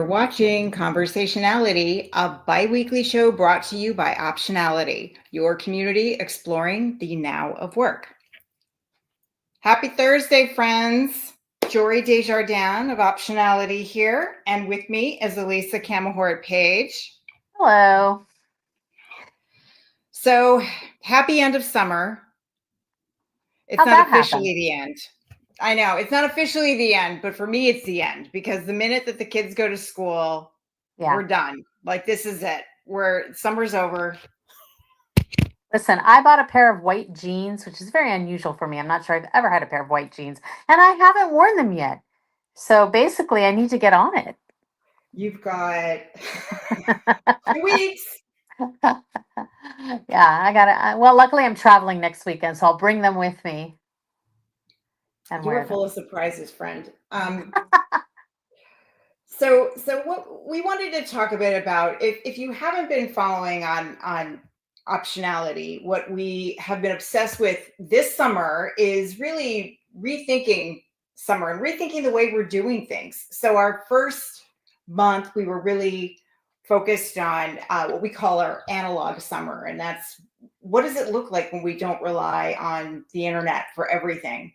You're watching Conversationality, a bi-weekly show brought to you by Optionality, your community exploring the now of work. Happy Thursday, friends. Jory Desjardins of Optionality here, and with me is Elisa Camahort Page. Hello. So, happy end of summer. It's How'd not that happen? officially the end. I know, it's not officially the end, but for me, it's the end because the minute that the kids go to school, Yeah. we're done. Like, this is it. Summer's over. Listen, I bought a pair of white jeans, which is very unusual for me. I'm not sure I've ever had a pair of white jeans, and I haven't worn them yet. So basically, I need to get on it. You've got 2 weeks. Yeah, I got to. Well, luckily, I'm traveling next weekend, so I'll bring them with me and You are wear full them. of surprises, friend. So what we wanted to talk a bit about, if you haven't been following on optionality, what we have been obsessed with this summer is really rethinking summer and rethinking the way we're doing things. So our first month, we were really focused on what we call our analog summer, and that's what does it look like when we don't rely on the internet for everything,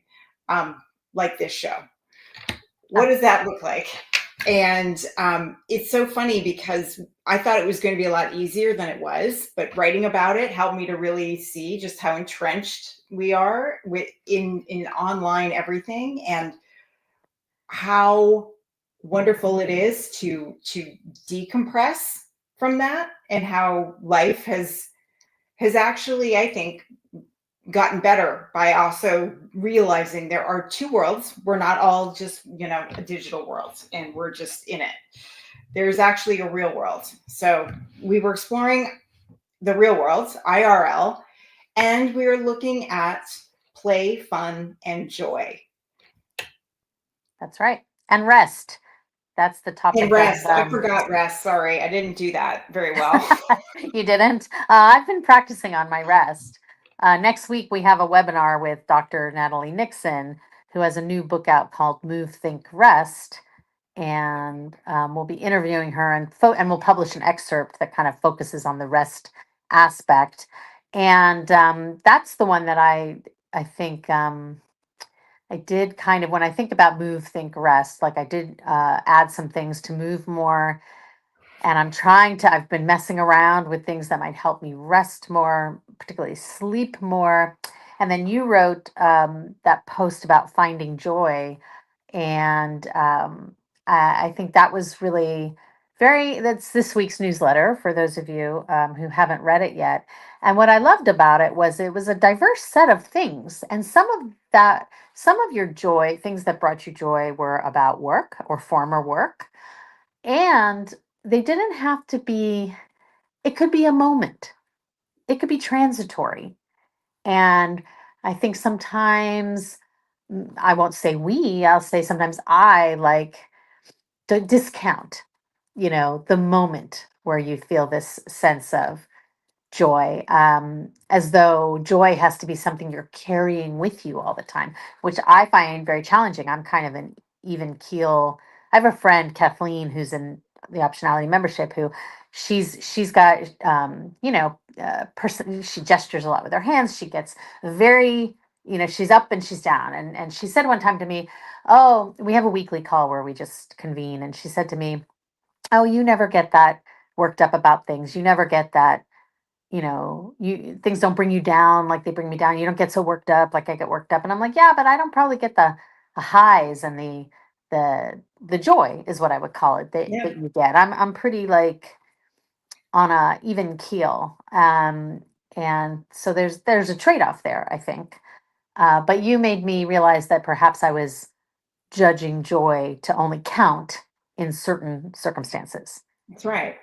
like this show. What does that look like? And it's so funny because I thought it was going to be a lot easier than it was, but writing about it helped me to really see just how entrenched we are in online everything, and how wonderful it is to decompress from that, and how life has actually, I think, gotten better by also realizing there are two worlds. We're not all just, a digital world and we're just in it. There's actually a real world. So we were exploring the real world, IRL, and we were looking at play, fun, and joy. That's right. And rest. That's the And topic of. rest. I forgot rest. Sorry, I didn't do that very well. You didn't? I've been practicing on my rest. Next week, we have a webinar with Dr. Natalie Nixon, who has a new book out called Move, Think, Rest. And we'll be interviewing her, and we'll publish an excerpt that kind of focuses on the rest aspect. And that's the one that I think I did kind of, when I think about move, think, rest, like I did add some things to move more, and I've been messing around with things that might help me rest more, particularly sleep more. And then you wrote that post about finding joy. And I think that was really that's this week's newsletter for those of you who haven't read it yet. And what I loved about it was a diverse set of things. And some of your joy, things that brought you joy, were about work or former work. And they didn't have to be, it could be a moment, it could be transitory. And I think sometimes, I won't say I'll say sometimes I like to discount, the moment where you feel this sense of joy, as though joy has to be something you're carrying with you all the time, which I find very challenging. I'm kind of an even keel. I have a friend, Kathleen, who's in the optionality membership, who she's got person, she gestures a lot with her hands. She gets very, she's up and she's down. And she said one time to me, oh, we have a weekly call where we just convene, and she said to me, oh, you never get that worked up about things. You never get that, you things don't bring you down like they bring me down. You don't get so worked up like I get worked up. And I'm like, yeah, but I don't probably get the highs and the joy is what I would call it, Yeah, that you get. I'm pretty like on a even keel. And so there's a trade-off there, I think. But you made me realize that perhaps I was judging joy to only count in certain circumstances. that's right.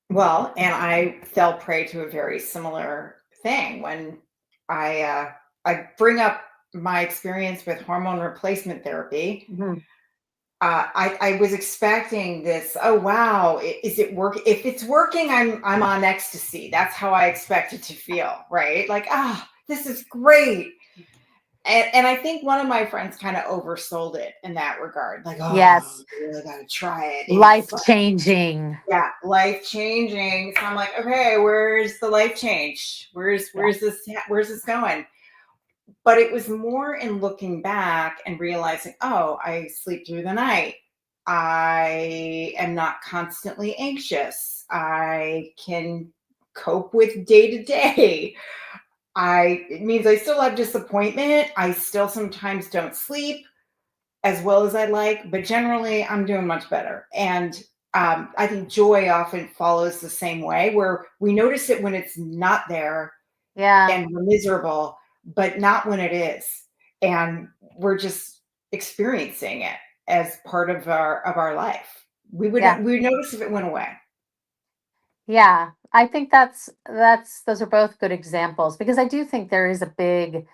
Well, and I fell prey to a very similar thing when I bring up my experience with hormone replacement therapy. Mhm. I was expecting this. Oh wow, is it work? If it's working, I'm on ecstasy. That's how I expect it to feel, right? Like, this is great. And I think one of my friends kind of oversold it in that regard. Like, oh, Yes. you really got to try it. And Life it's like, changing. yeah, life changing. So I'm like, okay, where's the life change? Yeah. Where's this going? But it was more in looking back and realizing, oh, I sleep through the night. I am not constantly anxious. I can cope with day to day. It means I still have disappointment. I still sometimes don't sleep as well as I like, but generally I'm doing much better. And I think joy often follows the same way, where we notice it when it's not there Yeah. and we're miserable, but not when it is. And we're just experiencing it as part of our life. Yeah. We would notice if it went away. Yeah. I think that's those are both good examples because I do think there is a big,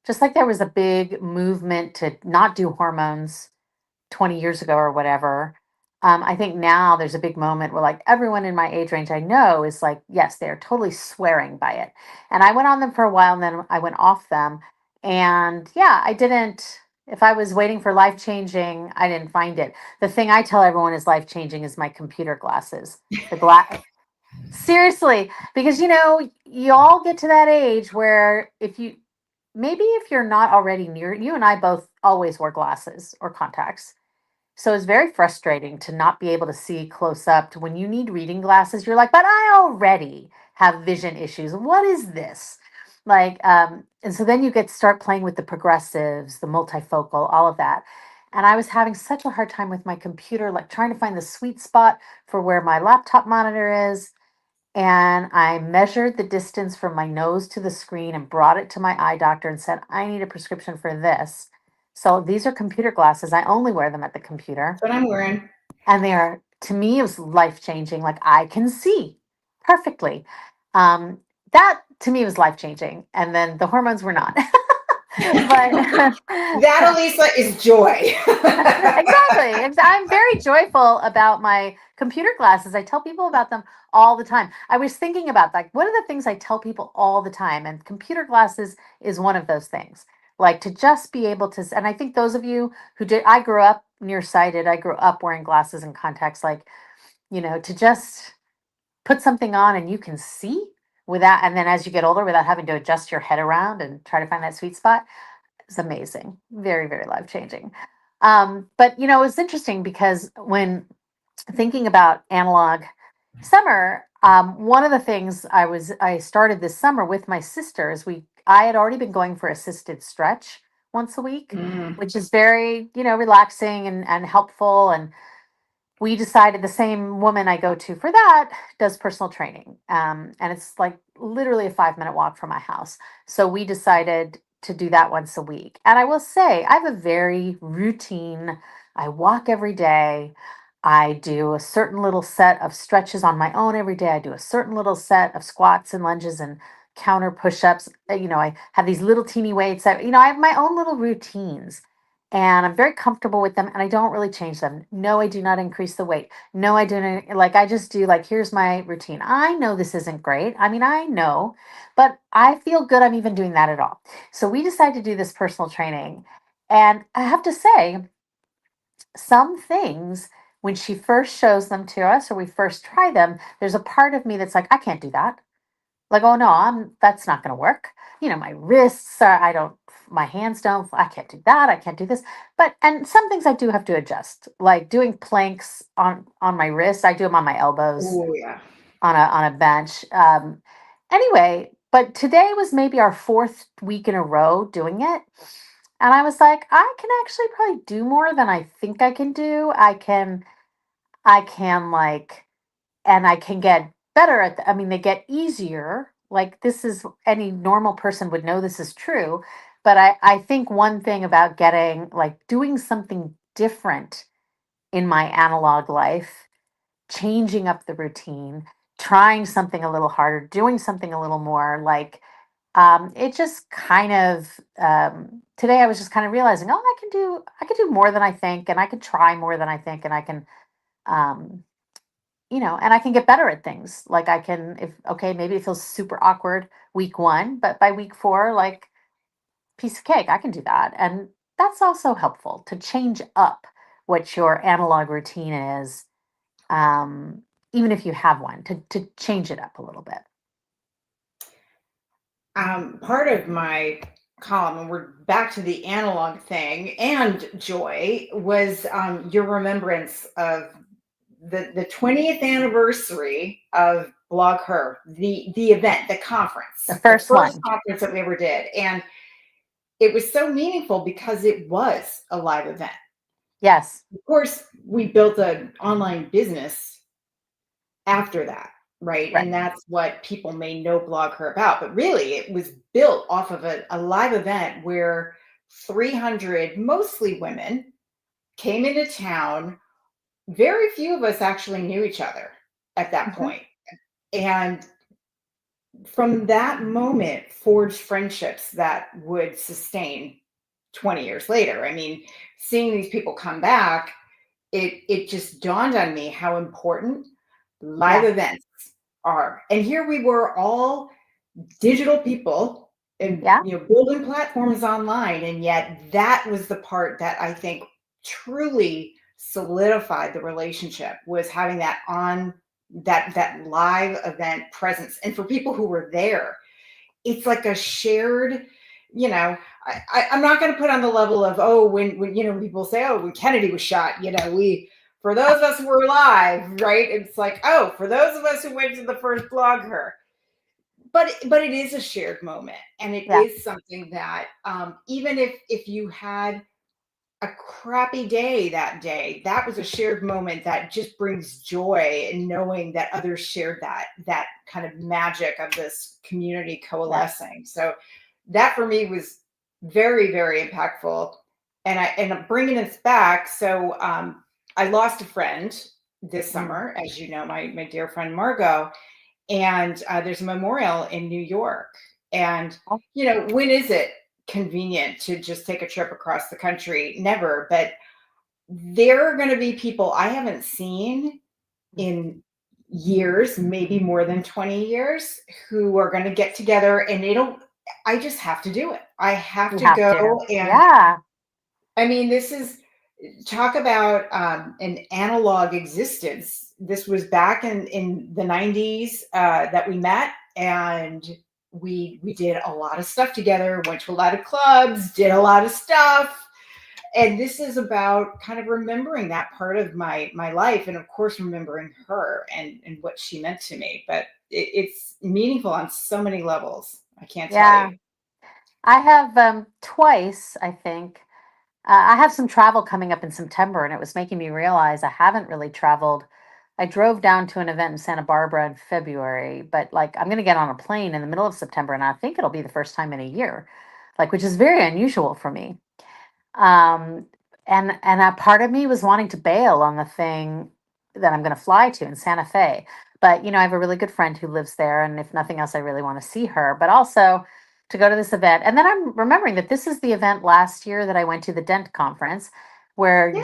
just like there was a big movement to not do hormones 20 years ago or whatever. I think now there's a big moment where like everyone in my age range I know is like, yes, they're totally swearing by it. And I went on them for a while and then I went off them. And yeah, I didn't, if I was waiting for life changing, I didn't find it. The thing I tell everyone is life changing is my computer glasses. The glass, seriously, because you all get to that age where maybe if you're not already near, you and I both always wore glasses or contacts, so it's very frustrating to not be able to see close up to when you need reading glasses. You're like, but I already have vision issues. What is this? Like, and so then you get to start playing with the progressives, the multifocal, all of that. And I was having such a hard time with my computer, like trying to find the sweet spot for where my laptop monitor is. And I measured the distance from my nose to the screen and brought it to my eye doctor and said, I need a prescription for this. So these are computer glasses. I only wear them at the computer. That's what I'm wearing. And they are, to me, it was life changing. Like I can see perfectly. That to me was life changing. And then the hormones were not. But That, Elisa, is joy. exactly. I'm very joyful about my computer glasses. I tell people about them all the time. I was thinking about like what are the things I tell people all the time, and computer glasses is one of those things. Like to just be able to, and I think those of you who did, I grew up nearsighted. I grew up wearing glasses and contacts. Like to just put something on and you can see without, and then as you get older, without having to adjust your head around and try to find that sweet spot is amazing. Very, very life changing. But it's interesting because when thinking about analog summer, one of the things I started this summer with my sisters, I had already been going for assisted stretch once a week, Mm. which is very, relaxing and helpful. And we decided the same woman I go to for that does personal training. And it's like literally a 5-minute walk from my house. So we decided to do that once a week. And I will say, I have a very routine. I walk every day. I do a certain little set of stretches on my own every day. I do a certain little set of squats and lunges and counter push ups. I have these little teeny weights. I have my own little routines and I'm very comfortable with them and I don't really change them. No, I do not increase the weight. No, I do not, like I just do like here's my routine. I know this isn't great. I mean, I know, but I feel good I'm even doing that at all. So we decided to do this personal training. And I have to say, some things when she first shows them to us or we first try them, there's a part of me that's like, I can't do that. Like, oh no, that's not going to work. My wrists are, I don't, my hands don't, I can't do that. I can't do this. And some things I do have to adjust, like doing planks on my wrists. I do them on my elbows Oh, yeah. on a bench. Anyway, but today was maybe our fourth week in a row doing it. And I was like, I can actually probably do more than I think I can do. I can like, and I can get better at I mean, they get easier. Like this is any normal person would know this is true. But I think one thing about getting like doing something different in my analog life, changing up the routine, trying something a little harder, doing something a little more like it just kind of today I was just kind of realizing, oh, I can do more than I think, and I can try more than I think, and I can um, and I can get better at things. Like I can, if okay, maybe it feels super awkward week 1, but by week 4, like piece of cake. I can do that. And that's also helpful to change up what your analog routine is, um, even if you have one, to change it up a little bit. Part of my column, and we're back to the analog thing and joy, was your remembrance of the 20th anniversary of Blog Her, the event, the The conference, the first first one. conference that we ever did. And it was so meaningful because it was a live event. Yes. Of course, we built an online business after that, right? Right. And that's what people may know Blog Her about. But really, it was built off of a live event where 300, mostly women, came into town. Very few of us actually knew each other at that Hmm. point. And from that moment, forged friendships that would sustain 20 years later. I mean, seeing these people come back, it just dawned on me how important live Yeah. events are. And here we were, all digital people, and Yeah. building platforms online, and yet that was the part that I think truly solidified the relationship, was having that on that live event presence. And for people who were there, it's like a shared, you know, I'm not going to put on the level of, oh, when people say, oh, when Kennedy was shot, we, for those of us who were alive, right? It's like, oh, for those of us who went to the first Blog Her. But it is a shared moment, and it Yeah. is something that, even if you had a crappy day that day, that was a shared moment that just brings joy, and knowing that others shared that kind of magic of this community Yeah. coalescing. So that for me was very, very impactful. And I'm bringing this back. So I lost a friend this Mm. summer, as you know, my dear friend Margot, and there's a memorial in New York. And Oh, when is it convenient to just take a trip across the country? Never. But there are going to be people I haven't seen mm. in years, maybe more than 20 years, who are going to get together, and I just have to do it. I have You to have go. to. And Yeah. I mean, this is, talk about an analog existence. This was back in the 90s that we met, and we did a lot of stuff together, went to a lot of clubs, did a lot of stuff. And this is about kind of remembering that part of my life, and of course remembering her and what she meant to me. But it's meaningful on so many levels, I can't tell you. Yeah. I have twice, I think. I have some travel coming up in September, and it was making me realize I haven't really traveled. I drove down to an event in Santa Barbara in February, but like I'm going to get on a plane in the middle of September, and I think it'll be the first time in a year, like which is very unusual for me. Um, and a part of me was wanting to bail on the thing that I'm going to fly to in Santa Fe. But I have a really good friend who lives there, and if nothing else, I really want to see her. But also to go to this event, and then I'm remembering that this is the event last year that I went to, the Dent conference, where Yeah.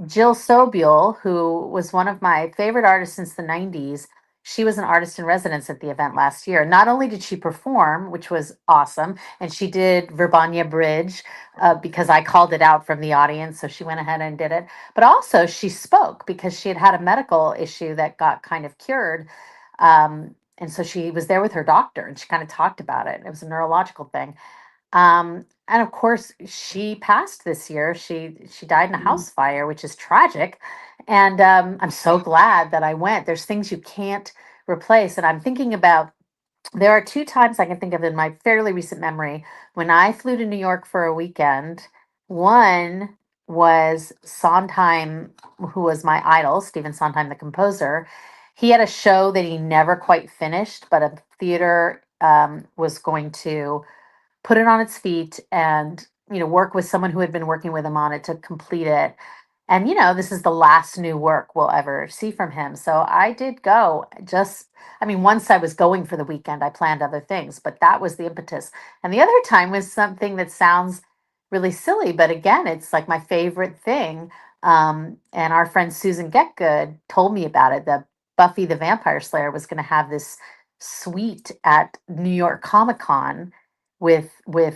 Jill Sobule, who was one of my favorite artists since the '90s, she was an artist in residence at the event last year. Not only did she perform, which was awesome, and she did Verbania Bridge, because I called it out from the audience. So she went ahead and did it. But also, she spoke because she had had a medical issue that got kind of cured. And so she was there with her doctor, and she kind of talked about it. It was a neurological thing. And of course, she passed this year. She died in a house fire, which is tragic. And I'm so glad that I went. There's things you can't replace. And I'm thinking about, there are two times I can think of in my fairly recent memory when I flew to New York for a weekend. One was Sondheim, who was my idol, Stephen Sondheim, the composer. He had a show that he never quite finished, but a theater was going to put it on its feet and work with someone who had been working with him on it to complete it. And this is the last new work we'll ever see from him. So I did go. Just, I mean, once I was going for the weekend, I planned other things, but that was the impetus. And the other time was something that sounds really silly, but again, it's like my favorite thing. And our friend Susan Getgood told me about it. The Buffy the Vampire Slayer was going to have this suite at New York Comic Con with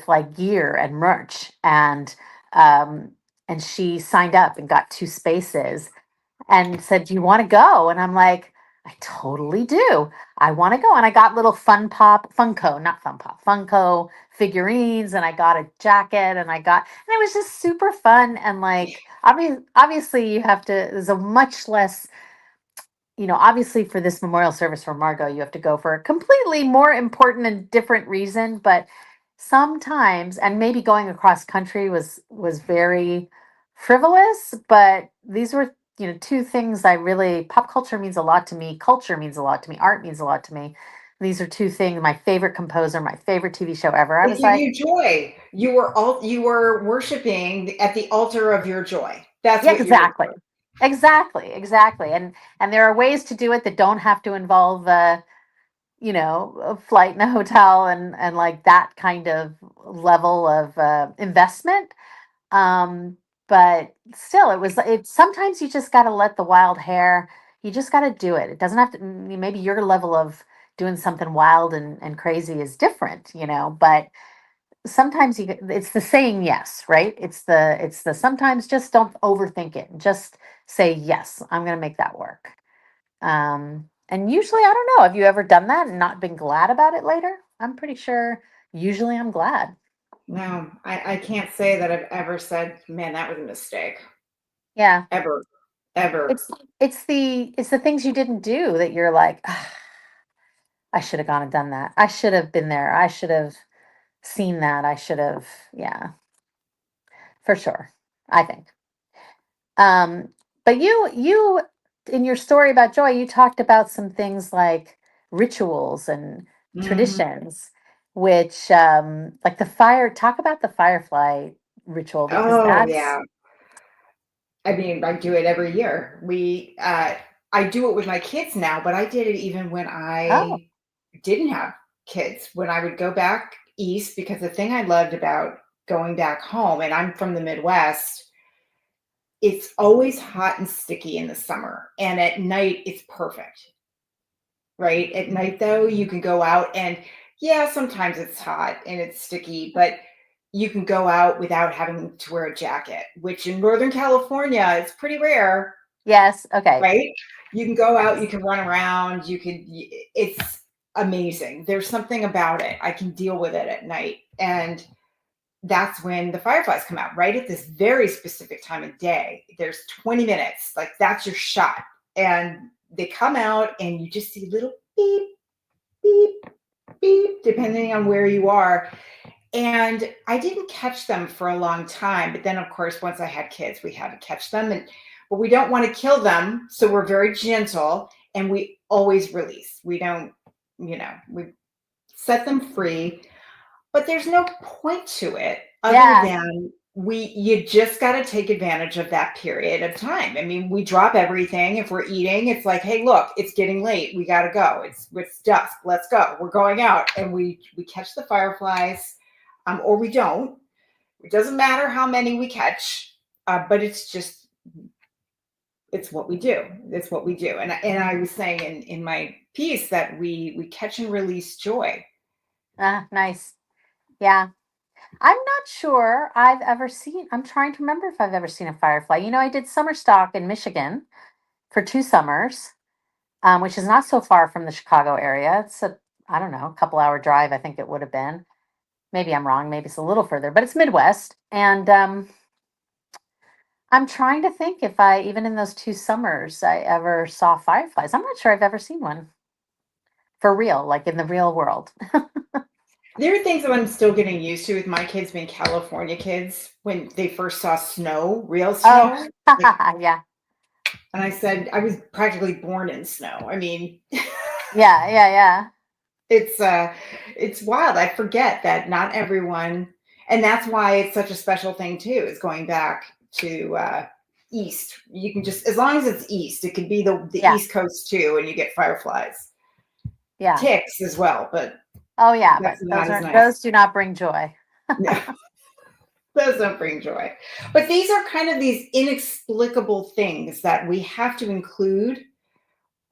like gear and merch, um and she signed up and got 2 spaces and said, "Do you want to go?" And I'm like, "I totally do. I want to go." And I got little Funko, not Fun Pop, Funko figurines, and I got a jacket, and and it was just super fun. And like, obviously, you have to, there's a much less, obviously for this memorial service for Margot, you have to go for a completely more important and different reason. But sometimes, and maybe going across country was very frivolous, but these were, 2 things I really, pop culture means a lot to me, culture means a lot to me, art means a lot to me. These are 2 things, my favorite composer, my favorite TV show ever. I They was give like, you joy. You were worshiping at the altar of your joy. That's yeah, what you were exactly. doing. Exactly. And there are ways to do it that don't have to involve a flight in a hotel and like that kind of level of investment. Um, but still, it sometimes you just got to let the wild hair, you just got to do it. It doesn't have to, maybe your level of doing something wild and crazy is different, but sometimes it's the saying yes, right? It's the sometimes just don't overthink it. Just say, yes, I'm going to make that work. And usually, I don't know, have you ever done that and not been glad about it later? I'm pretty sure usually I'm glad. No, I can't say that I've ever said, man, that was a mistake. Yeah. Ever, ever. It's the things you didn't do that you're like, "Ah, I should have gone and done that. I should have been there. I should have seen that. I should have." Yeah, for sure. I think. Um, but you in your story about joy, you talked about some things like rituals and Mhm. traditions, which like talk about the firefly ritual, because Oh, that's yeah. I mean, I do it every year. I do it with my kids now, but I did it even when oh, I didn't have kids. When I would go back east, because the thing I loved about going back home, and I'm from the Midwest, it's always hot and sticky in the summer, and at night it's perfect, right? At night though, you can go out and yeah, sometimes it's hot and it's sticky, but you can go out without having to wear a jacket, which in Northern California is pretty rare, yes, okay. right? You can go out, you Yes. can run around, it's amazing. There's something about it. I can deal with it at night. And that's when the fireflies come out, right at this very specific time of day. There's 20 minutes, like that's your shot. And they come out and you just see little beep, beep, beep, depending on where you are. And I didn't catch them for a long time. But then, of course, once I had kids, we had to catch them. But we don't want to kill them. So we're very gentle and we always release. We don't, we set them free, but there's no point to it other Yeah. than you just got to take advantage of that period of time. I mean, we drop everything. If we're eating, it's like, hey, look, it's getting late. We got to go. It's dusk. Let's go. We're going out, and we catch the fireflies, or we don't. It doesn't matter how many we catch, but it's what we do. It's what we do. And I was saying in my piece that we catch and release joy. Nice. Yeah. I'm not sure I've ever seen, I'm trying to remember if I've ever seen a firefly. I did summer stock in Michigan for 2 summers, which is not so far from the Chicago area. I don't know, a couple hour drive, I think it would have been. Maybe I'm wrong. Maybe it's a little further, but it's Midwest. And I'm trying to think if even in those 2 summers, I ever saw fireflies. I'm not sure I've ever seen one for real, like in the real world. There are things that I'm still getting used to with my kids being California kids when they first saw snow, real Oh, snow. Like, yeah. and I said I was practically born in snow. I mean, Yeah, yeah, yeah. it's it's wild. I forget that not everyone, and that's why it's such a special thing too, is going back to east. You can just, as long as it's east, it could be the Yeah, East Coast too, and you get fireflies, yeah. ticks as well, but Oh, yeah, but that's not as nice. those do not bring joy. No. Those don't bring joy. But these are kind of these inexplicable things that we have to include,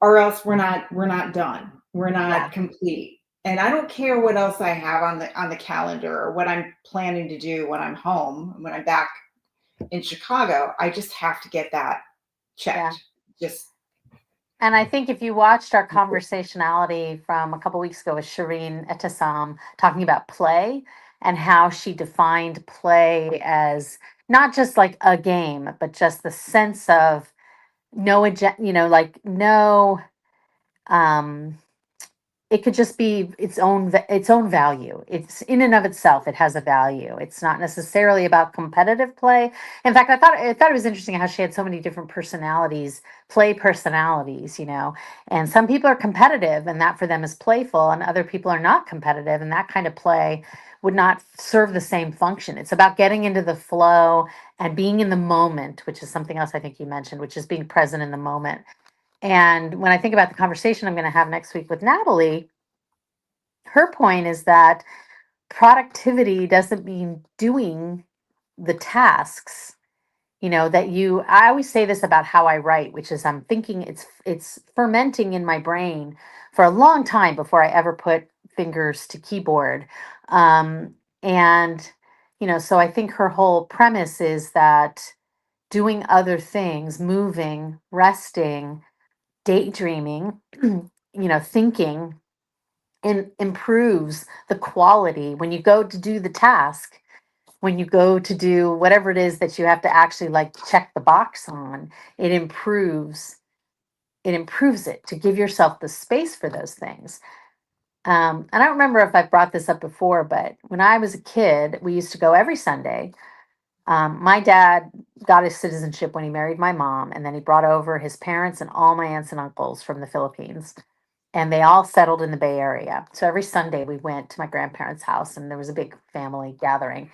or else we're not done. We're Yeah, not complete. And I don't care what else I have on the calendar or what I'm planning to do when I'm home, when I'm back in Chicago. I just have to get that Yeah. checked. Just And I think if you watched our conversationality from a couple weeks ago with Shireen Etasam talking about play and how she defined play as not just like a game, but just the sense of like no, um, it could just be its own value. It's in and of itself, it has a value. It's not necessarily about competitive play. In fact, I thought it was interesting how she had so many different personalities, play personalities, and some people are competitive and that for them is playful, and other people are not competitive, and that kind of play would not serve the same function. It's about getting into the flow and being in the moment, which is something else I think you mentioned, which is being present in the moment. And when I think about the conversation I'm going to have next week with Natalie, her point is that productivity doesn't mean doing the tasks, I always say this about how I write, which is I'm thinking it's fermenting in my brain for a long time before I ever put fingers to keyboard. And so I think her whole premise is that doing other things, moving, resting, daydreaming, thinking improves the quality when you go to do the task, when you go to do whatever it is that you have to actually like check the box on. It improves it to give yourself the space for those things. I don't remember if I brought this up before, but when I was a kid, we used to go every Sunday. My dad got his citizenship when he married my mom, and then he brought over his parents and all my aunts and uncles from the Philippines, and they all settled in the Bay Area. So every Sunday we went to my grandparents' house, and there was a big family gathering.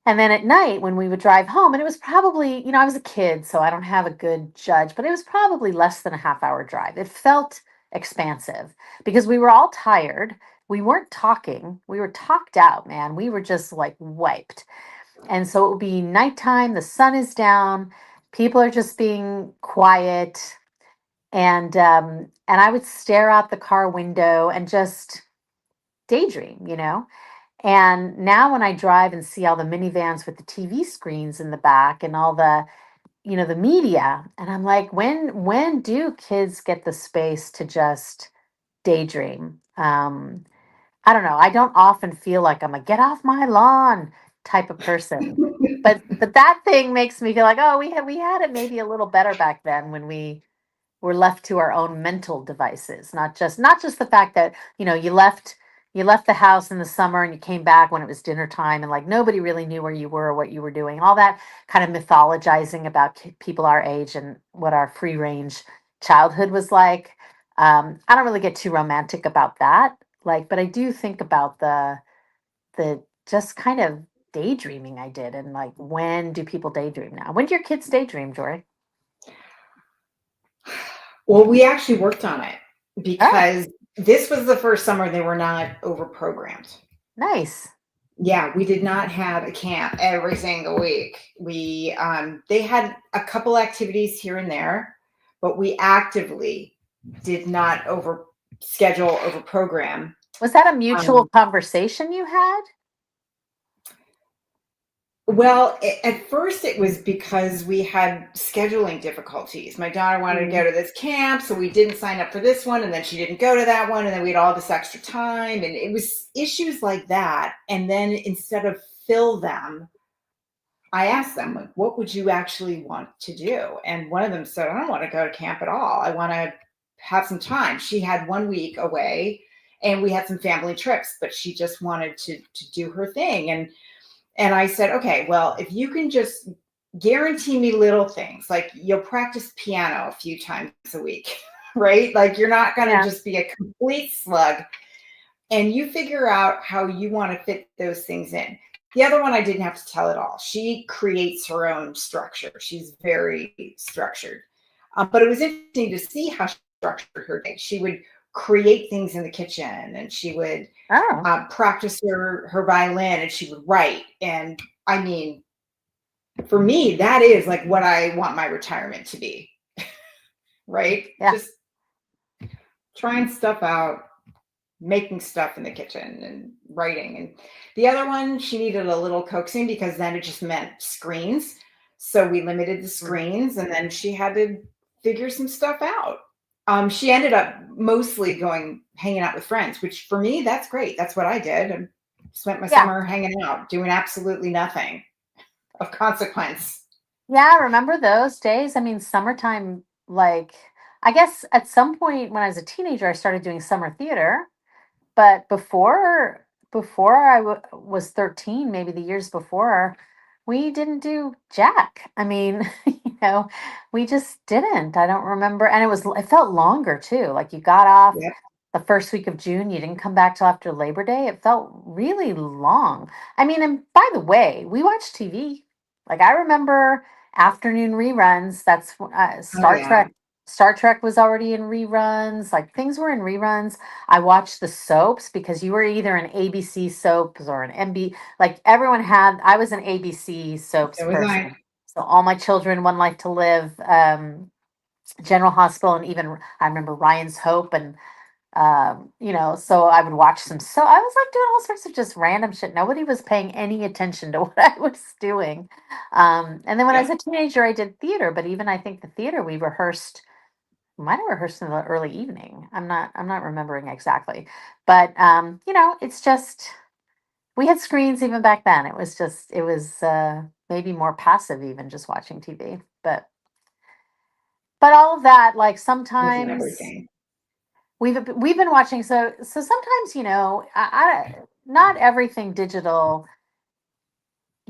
And then at night when we would drive home, and it was probably, I was a kid, so I don't have a good judge, but it was probably less than a half hour drive. It felt expansive because we were all tired. We weren't talking. We were talked out, man. We were just like wiped. And so it would be nighttime, the sun is down, people are just being quiet, and I would stare out the car window and just daydream. And now when I drive and see all the minivans with the TV screens in the back and all the media, and I'm like, when do kids get the space to just daydream? I don't know. I don't often feel like I'm a get off my lawn type of person. But that thing makes me feel like, oh, we had it maybe a little better back then when we're left to our own mental devices, not just the fact that you left the house in the summer and you came back when it was dinner time and like nobody really knew where you were or what you were doing, all that kind of mythologizing about people our age and what our free range childhood was like. I don't really get too romantic about that, like, but I do think about the just kind of daydreaming I did, and like, when do people daydream now? When do your kids daydream, Jory? well, we actually worked on it Oh, because this was the first summer they were not overprogrammed. nice. Yeah, we did not have a camp every single week. They had a couple activities here and there, but we actively did not over schedule, over program. Was that a mutual Um, conversation you had? well, at first it was because we had scheduling difficulties. My daughter wanted to go Mm. to this camp, so we didn't sign up for this one, and then she didn't go to that one, and then we had all this extra time, and it was issues like that. And then instead of fill them, I asked them, like, what would you actually want to do? And one of them said, I don't want to go to camp at all. I want to have some time. She had 1 week away and we had some family trips, but she just wanted to do her thing. And I said, okay, well, if you can just guarantee me little things, like you'll practice piano a few times a week, right? Like you're not going to Yeah. just be a complete slug, and you figure out how you want to fit those things in. The other one I didn't have to tell at all. She creates her own structure. She's very structured. But it was interesting to see how she structured her day. She would create things in the kitchen, and she would Oh, practice her violin, and she would write. And I mean, for me, that is like what I want my retirement to be, right? yeah. Just trying stuff out, making stuff in the kitchen and writing. And the other one, she needed a little coaxing because then it just meant screens. So we limited the Mm. screens and then she had to figure some stuff out. She ended up mostly going hanging out with friends, which for me, that's great. That's what I did. I spent my Yeah. summer hanging out, doing absolutely nothing of consequence. Yeah, remember those days? I mean, summertime, like, I guess at some point when I was a teenager, I started doing summer theater. But before was 13, maybe the years before, we didn't do jack. I mean, we just didn't. I don't remember. And it felt longer too. Like you got off Yep. the first week of June, you didn't come back till after Labor Day. It felt really long. I mean, and by the way, we watched TV. Like I remember afternoon reruns. That's Oh, Star yeah. Trek. Star Trek was already in reruns. Like things were in reruns. I watched the soaps because you were either an ABC soaps or an MB. Like everyone had, I was an ABC soaps So was I. person. So all my children, One Life to Live, General Hospital, and even I remember Ryan's Hope, and so I would watch some. So I was like doing all sorts of just random shit. Nobody was paying any attention to what I was doing. And then when I was Yep. a teenager, I did theater. But even I think the theater we rehearsed might have rehearsed in the early evening. I'm not remembering exactly. But it's just we had screens even back then. It was maybe more passive even just watching TV. But all of that, like Wasn't sometimes everything. we've been watching, so sometimes, not everything digital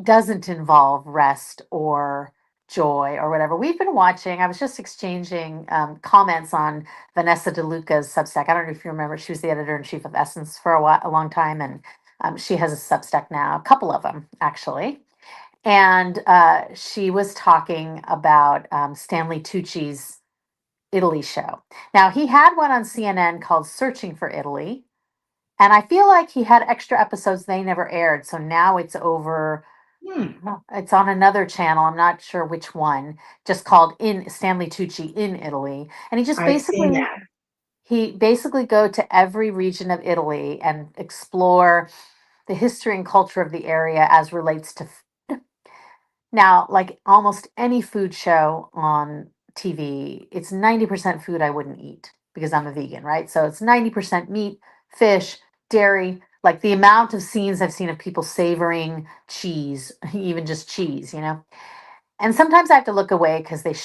doesn't involve rest or joy or whatever. We've been watching, I was just exchanging comments on Vanessa DeLuca's Substack. I don't know if you remember, she was the editor in chief of Essence for a long time. And she has a Substack now, a couple of them actually. And she was talking about Stanley Tucci's Italy show. Now, he had one on CNN called Searching for Italy. And I feel like he had extra episodes they never aired. So now it's over. Hmm. It's on another channel. I'm not sure which one, just called In Stanley Tucci in Italy. And I've seen that. he basically go to every region of Italy and explore the history and culture of the area as relates to food. Now, like almost any food show on TV, it's 90% food I wouldn't eat because I'm a vegan, right? So it's 90% meat, fish, dairy, like the amount of scenes I've seen of people savoring cheese, even just cheese. And sometimes I have to look away because they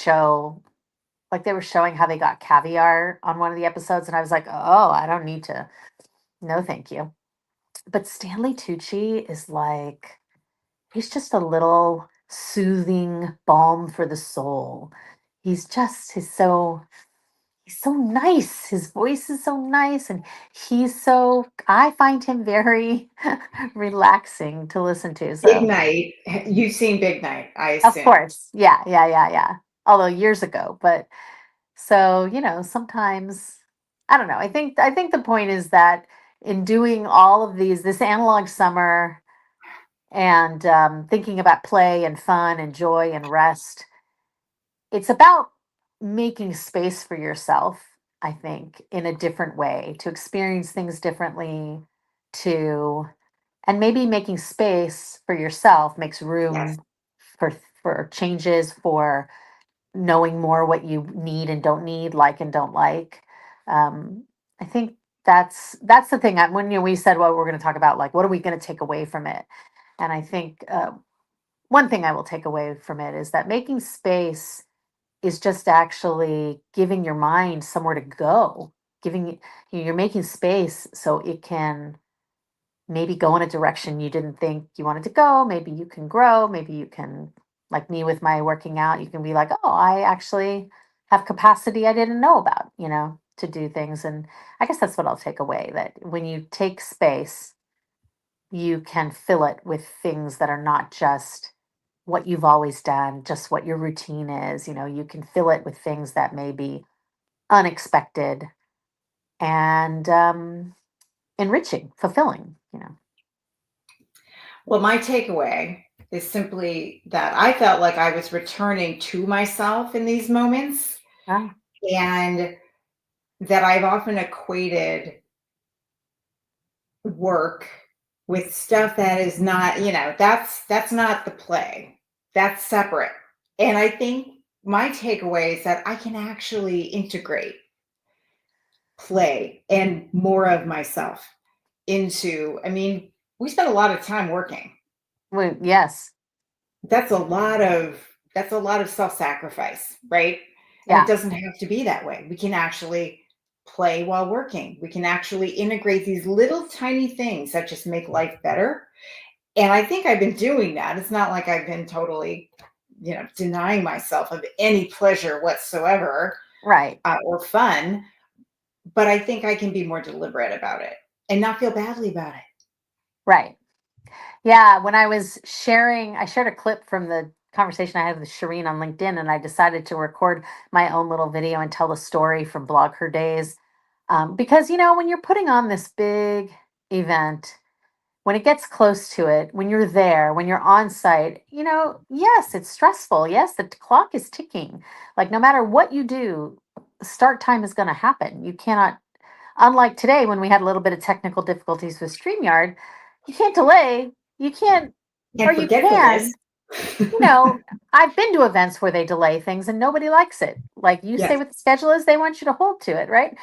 were showing how they got caviar on one of the episodes. And I was like, oh, I don't need to. No, thank you. But Stanley Tucci is like, he's just a little soothing balm for the soul. He's so nice. His voice is so nice, and I find him very relaxing to listen to. Big So, Night. You've seen Big Night, I of assume. course, yeah, yeah, yeah, yeah. Although years ago, but so, sometimes I don't know. I think the point is that in doing all of this analog summer and thinking about play and fun and joy and rest, it's about making space for yourself, I think, in a different way, to experience things differently, to and maybe making space for yourself makes Yes. room for changes, for knowing more what you need and don't need, like and don't like. I think that's the thing. When we said, well, we're going to talk about like what are we going to take away from it, and I think one thing I will take away from it is that making space is just actually giving your mind somewhere to go, you're making space so it can maybe go in a direction you didn't think you wanted to go. Maybe you can grow, maybe you can, like me with my working out, you can be like, oh, I actually have capacity I didn't know about, to do things. And I guess that's what I'll take away, that when you take space, you can fill it with things that are not just what you've always done, just what your routine is. You can fill it with things that may be unexpected and enriching, fulfilling. Well, my takeaway is simply that I felt like I was returning to myself in these moments Ah, and that I've often equated work with stuff that is not, that's not the play. That's separate. And I think my takeaway is that I can actually integrate play and more of myself into, I mean, we spend a lot of time working. Yes. That's a lot of self-sacrifice, right? And it Yeah. doesn't have to be that way. We can actually play while working. We can actually integrate these little tiny things that just make life better. And I think I've been doing that. It's not like I've been totally, denying myself of any pleasure whatsoever, Right. or fun, but I think I can be more deliberate about it and not feel badly about it. Right. Yeah, when I shared a clip from the conversation I had with Shireen on LinkedIn, and I decided to record my own little video and tell the story from Blog Her Days. Because, when you're putting on this big event, when it gets close to it, when you're there, when you're on site, yes, it's stressful. Yes, the clock is ticking. Like, no matter what you do, start time is going to happen. You cannot, unlike today when we had a little bit of technical difficulties with StreamYard, you can't delay. You can't, or And you forgetfulness. can, you know, I've been to events where they delay things and nobody likes it. Like, you say Yes. what the schedule is, they want you to hold to it, right?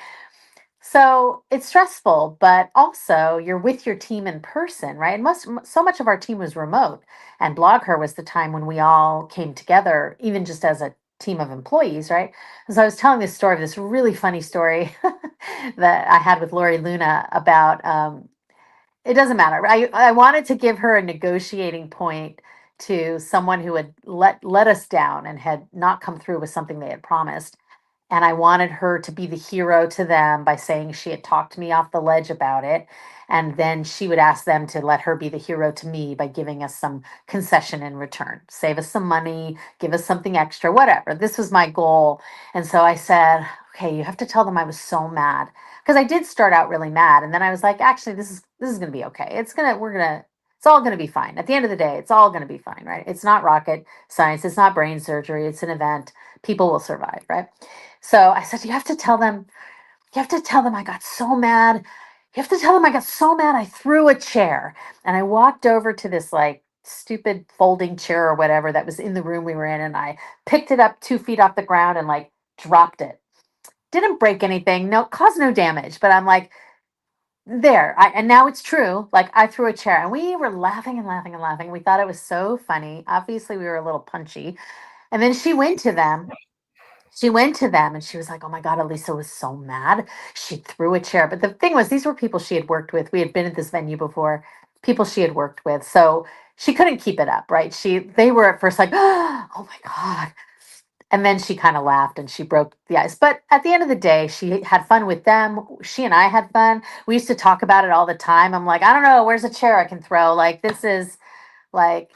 So it's stressful, but also you're with your team in person, right? And so much of our team was remote, and Blog Her was the time when we all came together, even just as a team of employees, right? And so I was telling this story, this really funny story that I had with Lori Luna about. It doesn't matter. I wanted to give her a negotiating point to someone who had let us down and had not come through with something they had promised, and I wanted her to be the hero to them by saying she had talked me off the ledge about it. And then she would ask them to let her be the hero to me by giving us some concession in return, save us some money, give us something extra, whatever. This was my goal. And so I said, okay, you have to tell them I was so mad. Because I did start out really mad. And then I was like, actually, this is gonna be okay. It's all gonna be fine. At the end of the day, it's all gonna be fine, right? It's not rocket science, it's not brain surgery, it's an event. People will survive, right? So I said, you have to tell them I got so mad. You have to tell them I got so mad I threw a chair. And I walked over to this like stupid folding chair or whatever that was in the room we were in. And I picked it up 2 feet off the ground and like dropped it. Didn't break anything, no, caused no damage. But I'm like, and now it's true. Like, I threw a chair and we were laughing and laughing and laughing. We thought it was so funny. Obviously, we were a little punchy. And then she went to them and she was like, "Oh my God, Elisa was so mad. She threw a chair." But the thing was, these were people she had worked with. We had been at this venue before, people she had worked with. So she couldn't keep it up, right? They were at first like, "Oh my God." And then she kind of laughed and she broke the ice. But at the end of the day, she had fun with them. She and I had fun. We used to talk about it all the time. I'm like, I don't know, where's a chair I can throw? Like, this is like,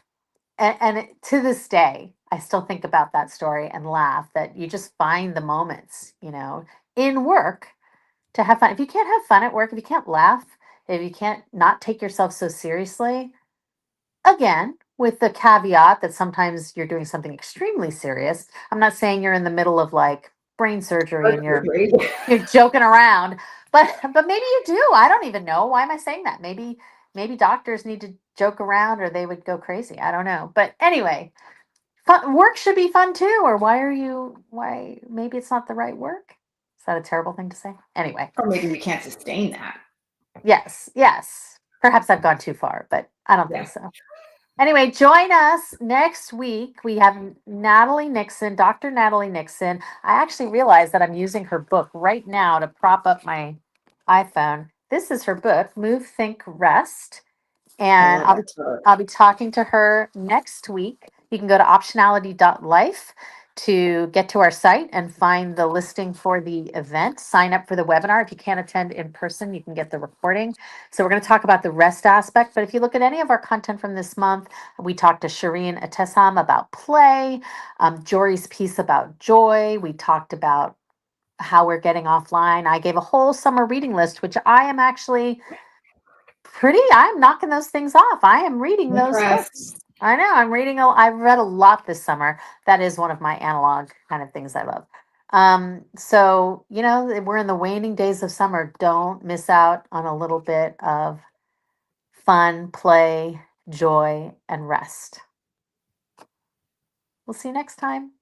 to this day, I still think about that story and laugh that you just find the moments, in work to have fun. If you can't have fun at work, if you can't laugh, if you can't not take yourself so seriously, again, with the caveat that sometimes you're doing something extremely serious. I'm not saying you're in the middle of like brain surgery and you're joking around, but maybe you do. I don't even know. Why am I saying that? Maybe doctors need to joke around or they would go crazy. I don't know. But anyway, work should be fun too. Or why maybe it's not the right work? Is that a terrible thing to say? Anyway, Or maybe we can't sustain that. yes, yes. Perhaps I've gone too far, but I don't think Yeah. so. Anyway, join us next week. We have Natalie Nixon, Dr. Natalie Nixon. I actually realized that I'm using her book right now to prop up my iPhone. This is her book, Move, Think, Rest. I And love that book. I'll be talking to her next week. You can go to optionality.life to get to our site and find the listing for the event. Sign up for the webinar. If you can't attend in person, you can get the recording. So we're going to talk about the rest aspect. But if you look at any of our content from this month, we talked to Shireen Atessam about play, Jory's piece about joy. We talked about how we're getting offline. I gave a whole summer reading list, which I am actually I'm knocking those things off. I am reading those Impressed. books. I know I've read a lot this summer. That is one of my analog kind of things I love. So we're in the waning days of summer. Don't miss out on a little bit of fun, play, joy, and rest. We'll see you next time.